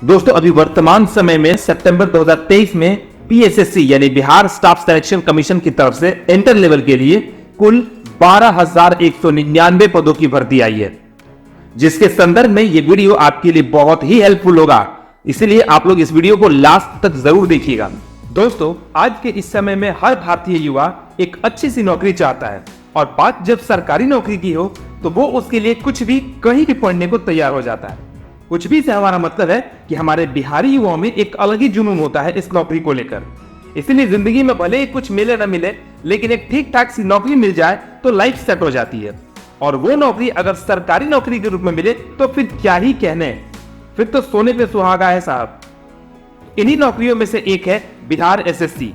दोस्तों अभी वर्तमान समय में सितंबर 2023 में पीएसएससी यानी बिहार स्टाफ सिलेक्शन कमीशन की तरफ से इंटर लेवल के लिए कुल 12,199 पदों की भर्ती आई है, जिसके संदर्भ में ये वीडियो आपके लिए बहुत ही हेल्पफुल होगा। इसलिए आप लोग इस वीडियो को लास्ट तक जरूर देखिएगा। दोस्तों आज के इस समय में हर भारतीय युवा एक अच्छी सी नौकरी चाहता है, और बात जब सरकारी नौकरी की हो तो वो उसके लिए कुछ भी कहीं भी पढ़ने को तैयार हो जाता है। कुछ भी से हमारा मतलब है कि हमारे बिहारी युवाओं में एक अलग ही जुनून होता है इस नौकरी को लेकर। इसलिए जिंदगी में भले ही कुछ मिले न मिले, लेकिन एक ठीक ठाक सी नौकरी मिल जाए तो लाइफ सेट हो जाती है। और वो नौकरी अगर सरकारी नौकरी के रूप में मिले तो फिर क्या ही कहने, फिर तो सोने पे सुहागा है साहब। इन्हीं नौकरियों में से एक है बिहार एसएससी,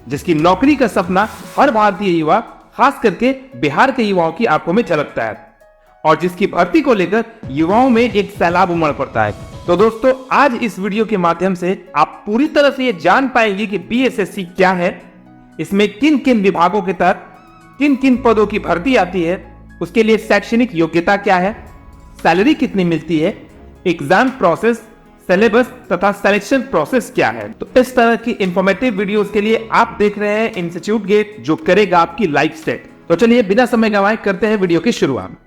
जिसकी नौकरी का सपना हर भारतीय युवा, खास करके बिहार के युवाओं की आंखों में झलकता है, और जिसकी भर्ती को लेकर युवाओं में एक सैलाब उमड़ पड़ता है। तो दोस्तों आज इस वीडियो के माध्यम से आप पूरी तरह से ये जान पाएंगे कि बीएसएससी क्या है, इसमें किन किन विभागों के तहत किन किन पदों की भर्ती आती है, उसके लिए शैक्षणिक योग्यता क्या है, सैलरी कितनी मिलती है, एग्जाम प्रोसेस, सिलेबस तथा सिलेक्शन प्रोसेस क्या है। तो इस तरह की इंफॉर्मेटिव वीडियोस के लिए आप देख रहे हैं इंस्टीट्यूट गेट, जो करेगा आपकी लाइफ सेट। तो चलिए बिना समय गंवाए करते हैं वीडियो की शुरुआत।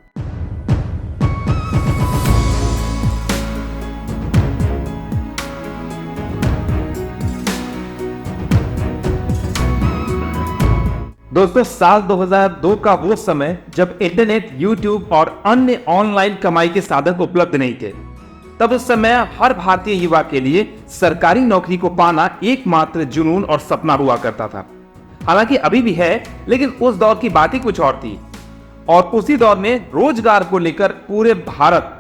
दोस्तों साल 2002 का वो समय जब इंटरनेट, यूट्यूब और अन्य ऑनलाइन कमाई के साधन उपलब्ध नहीं थे, तब उस समय हर भारतीय युवा के लिए सरकारी नौकरी को पाना एकमात्र जुनून और सपना हुआ करता था। हालांकि अभी भी है, लेकिन उस दौर की बात ही कुछ और थी। और उसी दौर में रोजगार को लेकर पूरे भारत,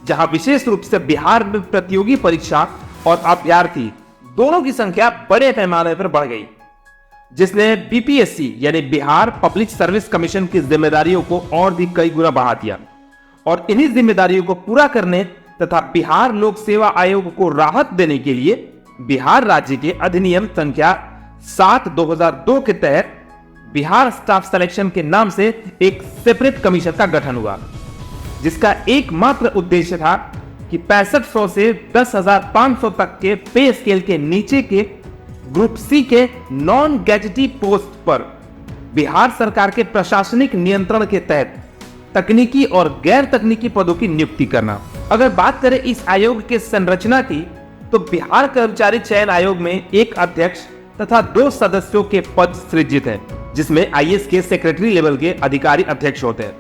जहां विशेष रूप से बिहार में प्रतियोगी परीक्षा और अभ्यर्थी दोनों की संख्या बड़े पैमाने पर बढ़ गई, जिसने बीपीएससी यानी बिहार पब्लिक सर्विस कमीशन की जिम्मेदारियों को और भी कई गुना बढ़ा दिया। और इन्हीं जिम्मेदारियों को पूरा करने तथा बिहार लोक सेवा आयोग को राहत देने के लिए बिहार राज्य के अधिनियम संख्या 7/2002 के तहत बिहार स्टाफ सिलेक्शन के नाम से एक सेपरेट कमीशन का गठन हुआ, जिसका एकमात्र उद्देश्य था कि 6500 से 10,500 तक के पे स्केल के नीचे के ग्रुप सी के नॉन गैजेटी पोस्ट पर बिहार सरकार के प्रशासनिक नियंत्रण के तहत तकनीकी और गैर तकनीकी पदों की नियुक्ति करना। अगर बात करें इस आयोग के संरचना की, तो बिहार कर्मचारी चयन आयोग में एक अध्यक्ष तथा 2 सदस्यों के पद सृजित हैं, जिसमें आईएएस के सेक्रेटरी लेवल के अधिकारी अध्यक्ष होते हैं,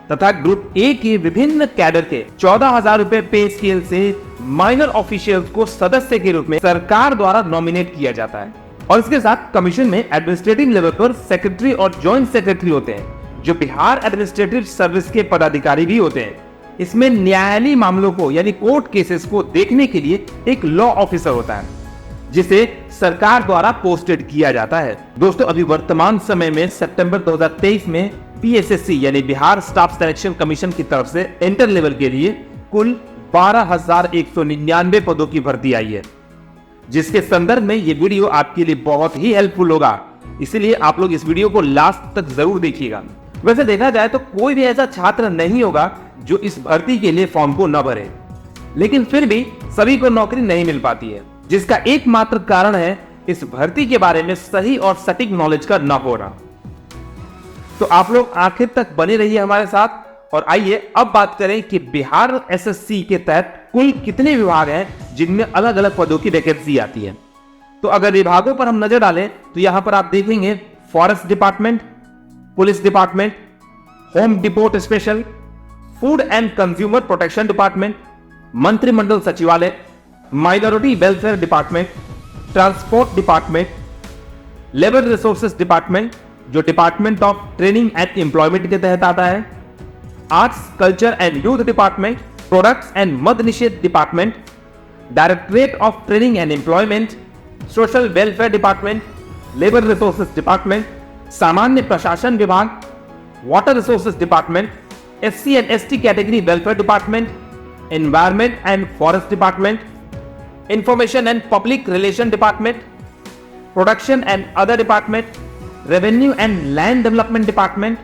तथा ग्रुप ए के विभिन्न कैडर के 14,000 रुपए पे स्केल से माइनर ऑफिशियल्स को सदस्य के रूप में सरकार द्वारा नॉमिनेट किया जाता है। और इसके साथ कमीशन में एडमिनिस्ट्रेटिव लेवल पर सेक्रेटरी और जॉइंट सेक्रेटरी होते हैं, जो बिहार एडमिनिस्ट्रेटिव सर्विस के पदाधिकारी भी होते हैं। इसमें न्यायालयी मामलों को यानी कोर्ट केसेस को देखने के लिए एक लॉ ऑफिसर होता है, जिसे सरकार द्वारा पोस्टेड किया जाता है। दोस्तों अभी वर्तमान समय में सितंबर 2023 में पीएसएससी यानी बिहार स्टाफ सिलेक्शन कमीशन की तरफ से इंटर लेवल के लिए कुल 12,199 पदों की भर्ती आई है, जिसके संदर्भ में ये वीडियो आपके लिए बहुत ही हेल्पफुल होगा। इसलिए आप लोग इस वीडियो को लास्ट तक जरूर देखिएगा। वैसे देखा जाए तो कोई भी ऐसा छात्र नहीं होगा जो इस भर्ती के लिए फॉर्म को न भरे, लेकिन फिर भी सभी को नौकरी नहीं मिल पाती है, जिसका एकमात्र कारण है इस भर्ती के बारे में सही और सटीक नॉलेज का न होना। तो आप लोग आखिर तक बने रहिए हमारे साथ, और आइए अब बात करें कि बिहार एसएससी के तहत कुल कितने विभाग हैं जिनमें अलग अलग पदों की वैकेंसी आती है। तो अगर विभागों पर हम नजर डालें तो यहां पर आप देखेंगे forest department, police department, home depot special, food and consumer protection department, मंत्रिमंडल सचिवालय, minority welfare department, transport department, labour resources department जो department of training and employment के तहत आता है, arts culture and youth department, products and मद निषेध department, directorate of training and employment, social welfare department, labour resources department, सामान्य प्रशासन विभाग, water resources department, SC and ST category welfare department, environment and forest department, information and public relation department, production and other department, revenue and land development department,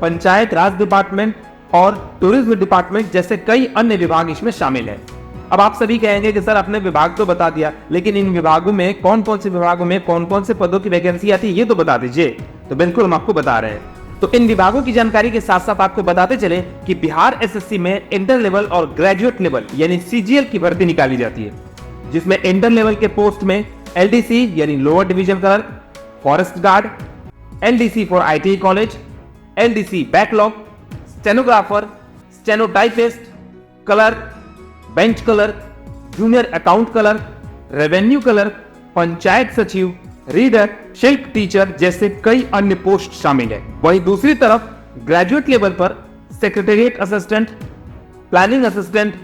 panchayat Raj department और tourism department जैसे कई अन्य विभाग इसमें शामिल हैं। अब आप सभी कहेंगे कि सर आपने विभाग तो बता दिया, लेकिन इन विभागों में कौन कौन से विभागों में कौन कौन से पदों की वैकेंसी आती है ये तो बता दीजिए। तो बिल्कुल हम आपको बता रहे हैं। तो इन विभागों की जानकारी के साथ साथ आपको बताते चले कि बिहार एसएससी में इंटर लेवल और ग्रेजुएट लेवल यानी सीजीएल की भर्ती निकाली जाती है, जिसमें इंटर लेवल के पोस्ट में एलडीसी यानी lower division clerk, forest guard, LDC for ITI college, LDC backlog, stenographer, stenotypist, clerk, bench clerk, junior account clerk, revenue clerk, panchayat सचिव, रीडर, शिल्प टीचर जैसे कई अन्य पोस्ट शामिल है। वहीं दूसरी तरफ ग्रेजुएट लेवल पर secretariat assistant, planning assistant,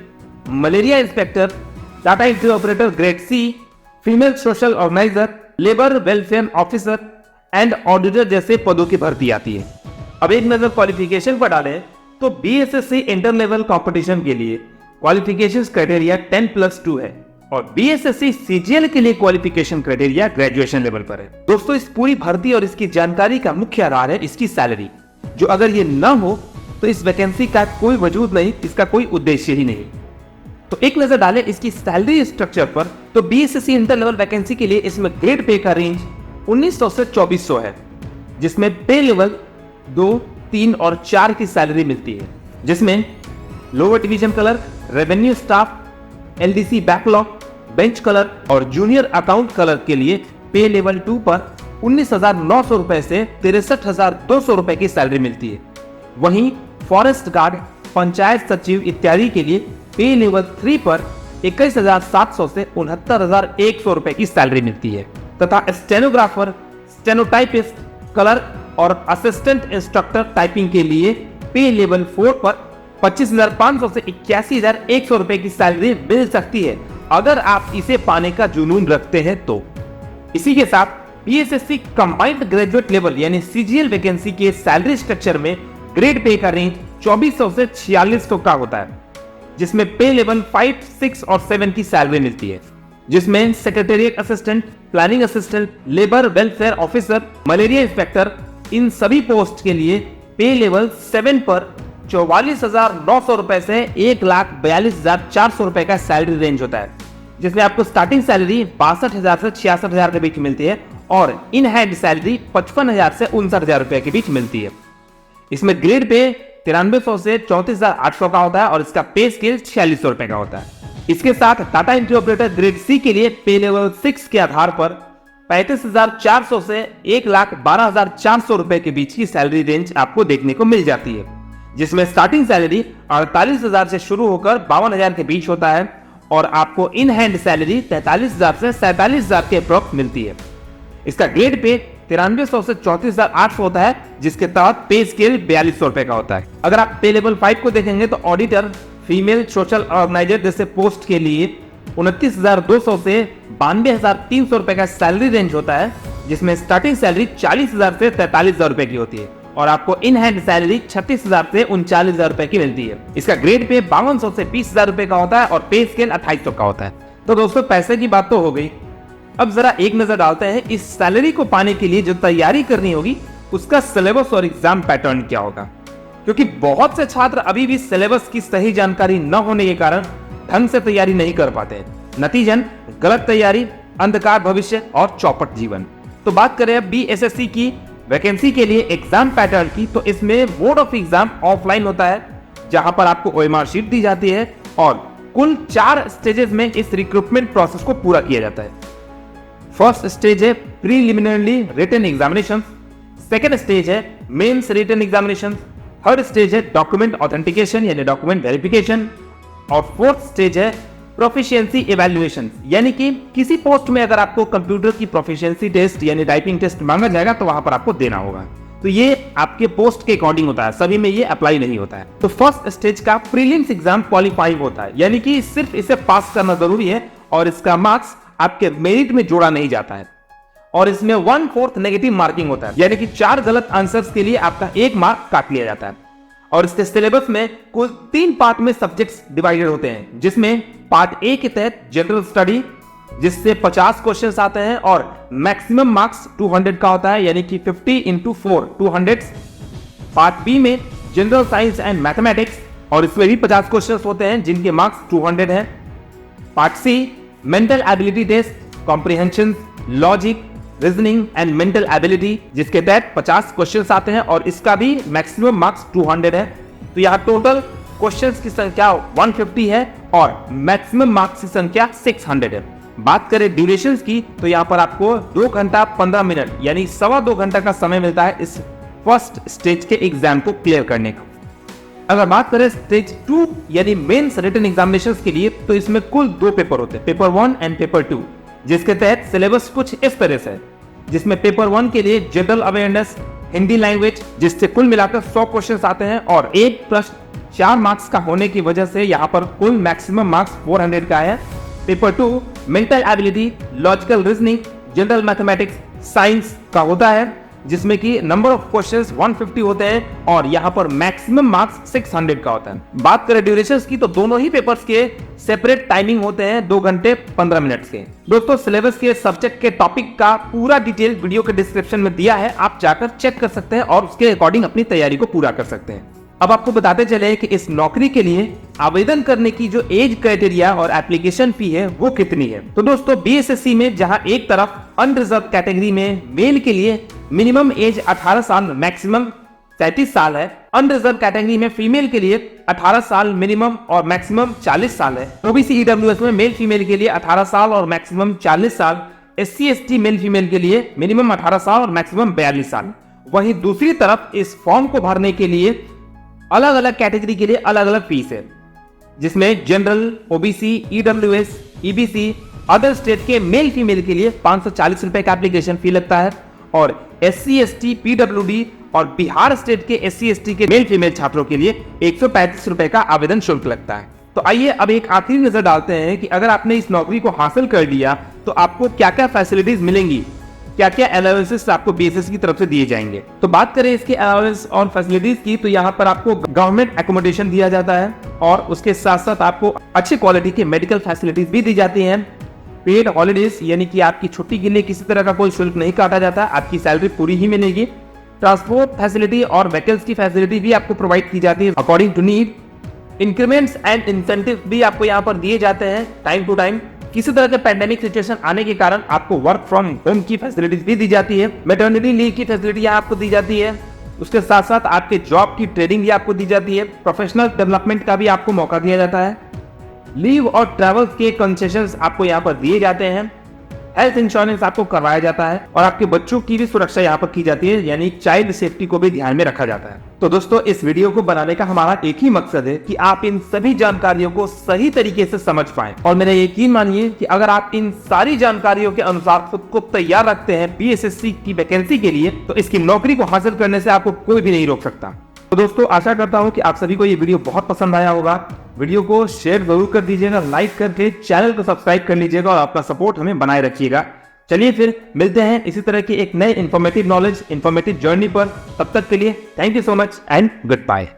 malaria inspector, data entry operator grade C, female social organizer, labour welfare officer and auditor जैसे पदों की भर्ती आती है। अब एक नजर क्वालिफिकेशन पर डालें तो बीएसएससी इंटर लेवल कॉम्पिटिशन के लिए क्वालिफिकेशन क्राइटेरिया 10+2 है और बीएसएससी सीजीएल के लिए क्वालिफिकेशन क्राइटेरिया ग्रेजुएशन लेवल पर है। दोस्तों इस पूरी भर्ती और इसकी जानकारी का मुख्य आधार है इसकी सैलरी, जो अगर ये न हो तो इस वैकेंसी का कोई वजूद नहीं, इसका कोई उद्देश्य ही नहीं। तो एक नजर डालें इसकी सैलरी स्ट्रक्चर पर तो बीएसएससी इंटर लेवल वैकेंसी के लिए इसमें ग्रेड पे का रेंज 1900 से 2400 है, जिसमें पे लेवल 2, 3 और 4 की सैलरी मिलती है, जिसमें lower division clerk, revenue staff, LDC backlog, bench clerk और जूनियर अकाउंट क्लर्क के लिए पे लेवल 2 पर 19,900 रुपए से 63,200 रुपए की सैलरी मिलती है। वहीं फॉरेस्ट गार्ड, पंचायत सचिव इत्यादि के लिए पे लेवल 3 पर 21,700 से 69,100 रुपए की सैलरी मिलती है तथा स्टेनोग्राफर, स्टेनोटाइपिस्ट, क्लर्क और असिस्टेंट इंस्ट्रक्टर टाइपिंग के लिए पे लेवल 4 पर 25,500 से 81,100 रुपए की सैलरी मिल सकती है अगर आप इसे पाने का जुनून रखते हैं तो। इसी के साथ बीएसएससी कंबाइंड ग्रेजुएट लेवल यानी सीजीएल वैकेंसी के सैलरी स्ट्रक्चर में ग्रेड पे का रेंज 2400 से 4600 का होता है, जिसमें पे लेवल 5, 6 और 7 की सैलरी मिलती है, जिसमें secretariat assistant, planning assistant, labour welfare officer, malaria inspector इन सभी पोस्ट के लिए पे लेवल 7 पर 44,900 रुपए से 1,42,400 रुपए का सैलरी रेंज होता है, जिसमें आपको स्टार्टिंग सैलरी 62,000 से 66,000 के बीच मिलती है और इन हैंड सैलरी 55,000 से 59,000 रुपए के बीच मिलती है। इसमें ग्रेड पे 9300 से 34,800 का होता है और इसका पे स्केल 4600 रुपए का होता है। इसके साथ data entry operator grade C के लिए पे लेवल 6 के आधार पर 35,400 से 1,12,400 रुपए के बीच की सैलरी रेंज आपको देखने को मिल जाती है, जिसमें स्टार्टिंग सैलरी 48,000 से शुरू होकर 52,000 के बीच होता है और आपको इन हैंड सैलरी 43,000 से 47,000 के अप्रॉक्स मिलती है। इसका ग्रेड पे 9300 से 34,800 होता है, जिसके तहत पे स्केल 4200 रुपए का होता है। अगर आप पे लेवल 5 को देखेंगे तो ऑडिटर, फीमेल सोशल ऑर्गेनाइजर जैसे पोस्ट के लिए 29,200 से 92,300 रुपए का सैलरी रेंज होता है, जिसमें स्टार्टिंग सैलरी 40,000 से 43,000 रुपए की होती है और आपको इन हैंड सैलरी 36,000 से 39,000 रुपए की मिलती है। इसका ग्रेड पे 5200 से 20,000 रुपए का होता है और पे स्केल 2800 का होता है। तो दोस्तों पैसे की बात तो हो गई, अब जरा एक नजर डालते हैं इस सैलरी को पाने के लिए जो तैयारी करनी होगी उसका सिलेबस और एग्जाम पैटर्न क्या होगा, क्योंकि बहुत से छात्र अभी भी सिलेबस की सही जानकारी न होने के कारण ढंग से तैयारी नहीं कर पाते, नतीजन गलत तैयारी, अंधकार भविष्य और चौपट जीवन। तो बात करें अब बीएसएससी की वैकेंसी के लिए एग्जाम पैटर्न की, तो इसमें बोर्ड ऑफ एग्जाम ऑफलाइन होता है, जहां पर आपको ओएमआर शीट दी जाती है और कुल 4 स्टेजेस में इस रिक्रूटमेंट प्रोसेस को पूरा किया जाता है। फर्स्ट स्टेज है preliminary written examination, second stage है mains written examination, third stage है डॉक्यूमेंट ऑथेंटिकेशन यानी डॉक्यूमेंट वेरिफिकेशन और फोर्थ स्टेज है प्रोफिशिएंसी इवैल्यूएशन, यानी कि किसी पोस्ट में अगर आपको कंप्यूटर की प्रोफिशिएंसी टेस्ट यानी टाइपिंग टेस्ट मांगा जाएगा तो वहां पर आपको देना होगा। तो ये आपके पोस्ट के अकॉर्डिंग होता है, सभी में ये अप्लाई नहीं होता है। तो फर्स्ट स्टेज का प्रीलिम्स एग्जाम क्वालिफाइंग होता है, यानी कि सिर्फ इसे पास करना जरूरी है और इसका मार्क्स आपके मेरिट में जोड़ा नहीं जाता है और इसमें 1/4 नेगेटिव मार्किंग होता है, यानी कि 4 गलत आंसर्स के लिए आपका 1 मार्क काट लिया जाता है। और इसके सिलेबस में कुल 3 पार्ट में सब्जेक्ट्स डिवाइडेड होते हैं, जिसमें पार्ट ए के तहत जनरल स्टडी जिससे 50 क्वेश्चंस आते हैं और मैक्सिमम मार्क्स 200 का होता है, यानी कि 50 × 4 200। पार्ट बी में जनरल साइंस एंड मैथमेटिक्स और इसमें भी 50 क्वेश्चंस होते हैं जिनके मार्क्स 200 हैं। Part C mental ability test, comprehension, logic, reasoning and mental ability, जिसके तहत 50 क्वेश्चंस आते हैं और इसका भी मैक्सिमम मार्क्स 200 है। तो यहाँ टोटल क्वेश्चंस की संख्या 150 है और मैक्सिमम मार्क्स की संख्या 600 है। बात करें ड्यूरेशंस की तो यहाँ पर आपको 2 घंटा 15 मिनट यानी 2.25 घंटा का समय मिलता है इस फर्स्ट स्टेज के एग्जाम को क्लियर करने का। अगर बात करें स्टेज 2 यानी मेंस रिटन एग्जामिनेशंस के लिए तो इसमें कुल 2 पेपर होते हैं, पेपर 1 एंड पेपर 2, जिसके तहत सिलेबस कुछ इस तरह से है, जिसमें पेपर 1 के लिए जनरल अवेयरनेस, हिंदी लैंग्वेज, जिससे कुल मिलाकर 100 क्वेश्चंस आते हैं और एक प्रश्न 4 मार्क्स का होने की वजह से यहाँ पर कुल मैक्सिमम मार्क्स 400 का है। Paper 2 mental ability, logical reasoning, general mathematics, science का होता है, जिसमें कि नंबर ऑफ क्वेश्चंस 150 होते हैं और यहाँ पर मैक्सिमम मार्क्स 600 का होता है। बात करें ड्यूरेशंस की तो दोनों ही पेपर्स के सेपरेट टाइमिंग होते हैं 2 घंटे 15 मिनट के। दोस्तों सिलेबस के सब्जेक्ट के टॉपिक का पूरा डिटेल वीडियो के डिस्क्रिप्शन में दिया है, आप जाकर चेक कर सकते हैं और उसके अकॉर्डिंग अपनी तैयारी को पूरा कर सकते हैं। अब आपको बताते चले कि इस नौकरी के लिए आवेदन करने की जो एज क्राइटेरिया और एप्लीकेशन फी है वो कितनी है। तो दोस्तों बीएसएससी में जहां एक तरफ अनरिजर्व कैटेगरी में मेल के लिए मिनिमम एज 18 साल मैक्सिमम 33 साल है, अनरिजर्व कैटेगरी में फीमेल के लिए 18 साल मिनिमम और मैक्सिमम 40 साल है, ओबीसी ईडब्ल्यूएस में मेल फीमेल के लिए 18 साल और मैक्सिमम 40 साल, एससी एसटी मेल फीमेल के लिए मिनिमम 18 साल और मैक्सिमम 42 साल। वहीं दूसरी तरफ इस फॉर्म को भरने के लिए अलग अलग कैटेगरी के लिए अलग अलग फीस है, जिसमें general, OBC, EWS, EBC, other state के मेल फीमेल के लिए 540 रुपए का एप्लीकेशन फी लगता है और एससी एसटी, पीडब्ल्यूडी और बिहार स्टेट के एससी एसटी के मेल फीमेल छात्रों के लिए 135 रुपए का आवेदन शुल्क लगता है। तो आइए अब एक आखिरी नजर डालते हैं कि अगर आपने इस नौकरी को हासिल कर लिया तो आपको क्या क्या फैसिलिटीज मिलेंगी, क्या क्या अलाउंसेस आपको बीएसएससी की तरफ से दिए जाएंगे। तो बात करें इसके अलाउंस और फैसिलिटीज की तो यहाँ पर आपको गवर्नमेंट एकोमोडेशन दिया जाता है और उसके साथ साथ आपको अच्छी क्वालिटी की मेडिकल फैसिलिटीज भी दी जाती हैं। पेड हॉलीडेज यानी कि आपकी छुट्टी के लिए किसी तरह का कोई शुल्क नहीं काटा जाता, आपकी सैलरी पूरी ही मिलेगी। ट्रांसपोर्ट फैसिलिटी और व्हीकल्स की फैसिलिटी भी आपको प्रोवाइड की जाती है according to need. Increments and incentive भी आपको यहाँ पर दिए जाते हैं टाइम टू टाइम। किसी तरह के पैंडेमिक सिचुएशन आने के कारण आपको वर्क फ्रॉम होम की फैसिलिटीज भी दी जाती है, मैटरनिटी लीव की फैसिलिटी आपको दी जाती है, उसके साथ साथ आपके जॉब की ट्रेनिंग भी आपको दी जाती है, प्रोफेशनल डेवलपमेंट का भी आपको मौका दिया जाता है, लीव और ट्रैवल के कंसेशंस आपको यहाँ पर दिए जाते हैं, हेल्थ इंश्योरेंस आपको करवाया जाता है और आपके बच्चों की भी सुरक्षा यहाँ पर की जाती है, यानी चाइल्ड सेफ्टी को भी ध्यान में रखा जाता है। तो दोस्तों इस वीडियो को बनाने का हमारा एक ही मकसद है कि आप इन सभी जानकारियों को सही तरीके से समझ पाएं और मेरा यकीन मानिए कि अगर आप इन सारी जानकारियों के अनुसार खुद को तैयार रखते हैं बीएसएससी की वैकेंसी के लिए तो इसकी नौकरी को हासिल करने से आपको कोई भी नहीं रोक सकता। तो दोस्तों आशा करता हूं कि आप सभी को ये वीडियो बहुत पसंद आया होगा। वीडियो को शेयर जरूर कर दीजिएगा, लाइक करके चैनल को सब्सक्राइब कर लीजिएगा और अपना सपोर्ट हमें बनाए रखिएगा। चलिए फिर मिलते हैं इसी तरह के एक नए इन्फॉर्मेटिव नॉलेज, इन्फॉर्मेटिव जर्नी पर। तब तक के लिए thank you so much and good bye.